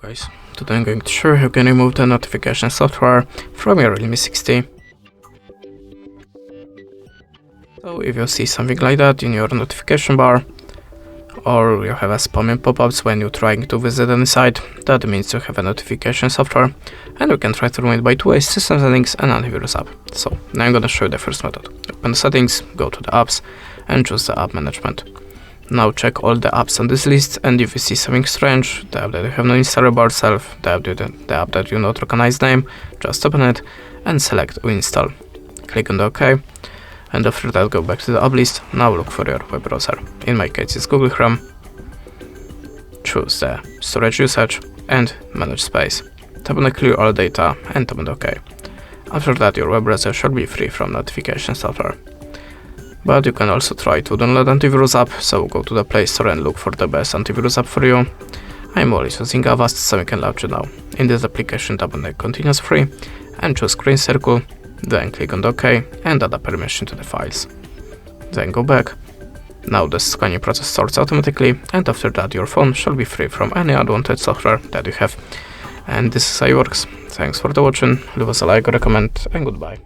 Guys, today I'm going to show you how you can remove the notification software from your REALME 60. So if you see something like that in your notification bar, or you have a spamming pop-ups when you're trying to visit any site, that means you have a notification software, and we can try to remove it by two ways: system settings and antivirus app. So now I'm gonna show you the first method. Open the settings, go to the apps, and choose the app management. Now check all the apps on this list, and if you see something strange, the app that you have not installed by yourself, the app that you not recognize name, just open it and select uninstall. Click on the OK, and after that go back to the app list. Now look for your web browser. In my case it's Google Chrome. Choose the storage usage and manage space. Tap on the clear all data and tap on the OK. After that your web browser should be free from notification software. But you can also try to download antivirus app, so go to the Play Store and look for the best antivirus app for you. I'm always using Avast, so you can launch it now. In this application, tap on the Continuous Free and choose Green Circle, then click on the OK and add a permission to the files. Then go back. Now the scanning process starts automatically, and after that your phone shall be free from any unwanted software that you have. And this is how it works. Thanks for watching, leave us a like or a comment, and goodbye.